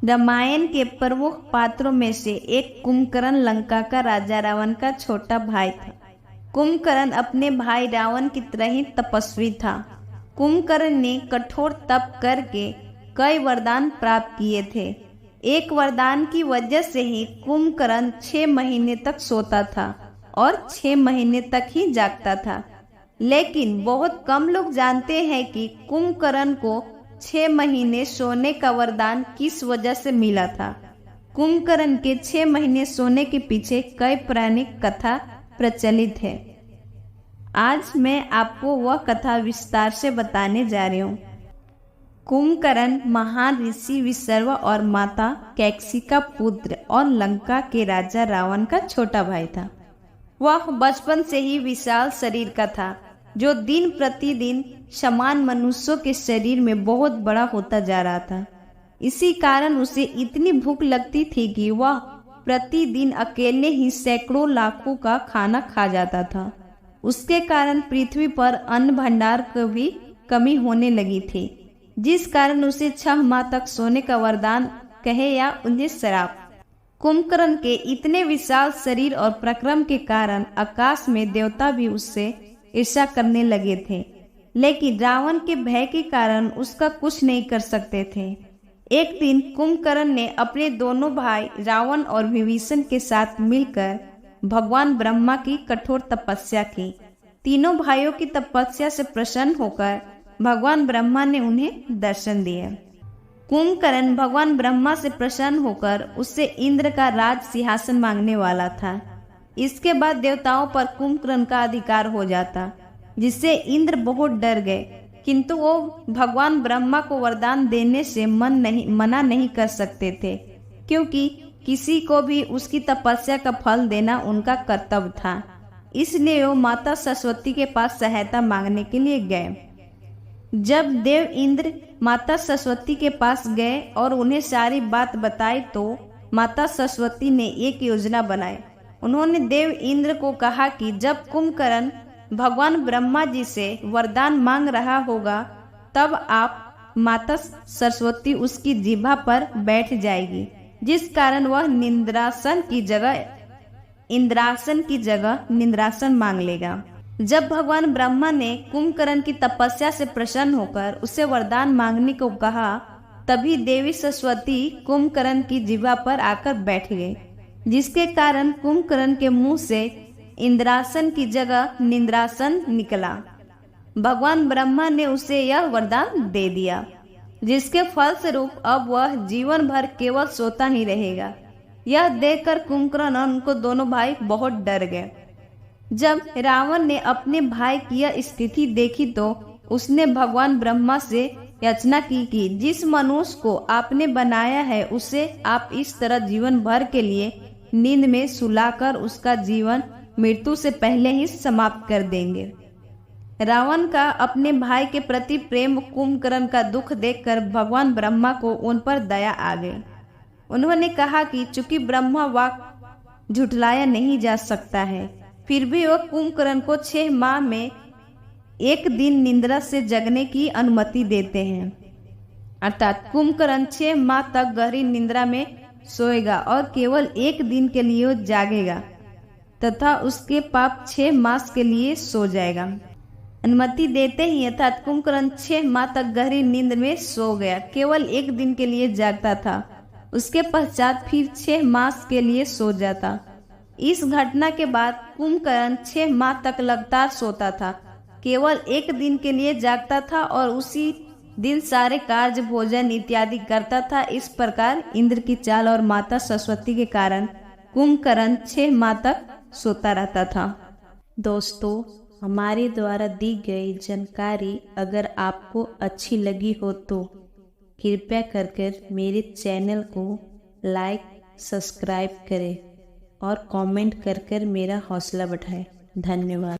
रामायण के प्रमुख पात्रों में से एक कुंभकर्ण लंका का राजा रावण का छोटा भाई था। कुंभकर्ण अपने भाई रावण की तरह ही तपस्वी था। कुंभकर्ण ने कठोर तप करके कई वरदान प्राप्त किए थे। एक वरदान की वजह से ही कुंभकर्ण 6 महीने तक सोता था और 6 महीने तक ही जागता था। लेकिन बहुत कम लोग जानते हैं कि कुंभकर्ण को 6 महीने सोने का वरदान किस वजह से मिला था। कुंभकर्ण के 6 महीने सोने के पीछे कई पौराणिक कथा प्रचलित है। आज मैं आपको वह कथा विस्तार से बताने जा रही हूँ। कुंभकर्ण महान ऋषि विश्रवा और माता कैकसी का पुत्र और लंका के राजा रावण का छोटा भाई था। वह बचपन से ही विशाल शरीर का था, जो दिन प्रतिदिन समान मनुष्यों के शरीर में बहुत बड़ा होता जा रहा था। इसी कारण उसे इतनी भूख लगती थी कि वह प्रतिदिन अकेले ही सैकड़ों लाखों का खाना खा जाता था। उसके कारण पृथ्वी पर अन्न भंडार की भी कमी होने लगी थी, जिस कारण उसे 6 माह तक सोने का वरदान कहे या उन्हें श्राप। कुंभकर्ण के इतने विशाल शरीर और पराक्रम के कारण आकाश में देवता भी उससे ईर्ष्या करने लगे थे, लेकिन रावण के भय के कारण उसका कुछ नहीं कर सकते थे। एक दिन कुंभकर्ण ने अपने दोनों भाई रावण और विभीषण के साथ मिलकर भगवान ब्रह्मा की कठोर तपस्या की। तीनों भाइयों की तपस्या से प्रसन्न होकर भगवान ब्रह्मा ने उन्हें दर्शन दिए। कुंभकर्ण भगवान ब्रह्मा से प्रसन्न होकर उससे इंद्र का राज सिंहासन मांगने वाला था। इसके बाद देवताओं पर कुंभकर्ण का अधिकार हो जाता, जिससे इंद्र बहुत डर गए, किंतु वो भगवान ब्रह्मा को वरदान देने से मना नहीं कर सकते थे, क्योंकि किसी को भी उसकी तपस्या का फल देना उनका कर्तव्य था। इसलिए वो माता सरस्वती के पास सहायता मांगने के लिए गए। जब देव इंद्र माता सरस्वती के पास गए और उन्हें सारी बात बताई, तो माता सरस्वती ने एक योजना बनाई। उन्होंने देव इंद्र को कहा कि जब कुंभकर्ण भगवान ब्रह्मा जी से वरदान मांग रहा होगा, तब आप माता सरस्वती उसकी जिह्वा पर बैठ जाएगी, जिस कारण वह इंद्रासन की जगह निंद्रासन मांग लेगा। जब भगवान ब्रह्मा ने कुंभकर्ण की तपस्या से प्रसन्न होकर उसे वरदान मांगने को कहा, तभी देवी सरस्वती कुंभकर्ण की जिह्वा पर आकर बैठ गई, जिसके कारण कुंभकर्ण के मुंह से इंद्रासन की जगह निंद्रासन निकला। भगवान ब्रह्मा ने उसे यह वरदान दे दिया, जिसके फलस्वरूप अब वह जीवन भर केवल सोता ही रहेगा। यह देखकर कुंभकर्ण और उनको दोनों भाई बहुत डर गए। जब रावण ने अपने भाई की यह स्थिति देखी, तो उसने भगवान ब्रह्मा से याचना की कि जिस मनुष्य को आपने बनाया है, उसे आप इस तरह जीवन भर के लिए नींद में सुलाकर उसका जीवन मृत्यु से पहले ही समाप्त कर देंगे। रावण का अपने भाई के प्रति प्रेम, कुंभकर्ण का दुख देखकर भगवान ब्रह्मा को उन पर दया आ गई। उन्होंने कहा कि चूंकि ब्रह्मा वाक् झुठलाया नहीं जा सकता है, फिर भी वह कुंभकर्ण को 6 माह में एक दिन निद्रा से जगने की अनुमति देते हैं। अर्थात कुंभकर्ण 6 माह तक गहरी निद्रा में सोएगा और केवल एक दिन के लिए जागेगा तथा उसके पाप 6 मास के लिए सो जाएगा। अनुमति देते ही अर्थात कुंभकर्ण 6 माह तक गहरी नींद में सो गया, केवल एक दिन के लिए जागता था। उसके पश्चात फिर 6 मास के लिए सो जाता। इस घटना के बाद कुंभकर्ण 6 माह तक लगातार सोता था, केवल एक दिन के लिए जागता था और उसी दिन सारे कार्य, भोजन इत्यादि करता था। इस प्रकार इंद्र की चाल और माता सरस्वती के कारण कुंभकर्ण 6 माह तक सोता रहता था। दोस्तों, हमारे द्वारा दी गई जानकारी अगर आपको अच्छी लगी हो तो कृपया कर मेरे चैनल को लाइक, सब्सक्राइब करें और कमेंट कर मेरा हौसला बढ़ाएं। धन्यवाद।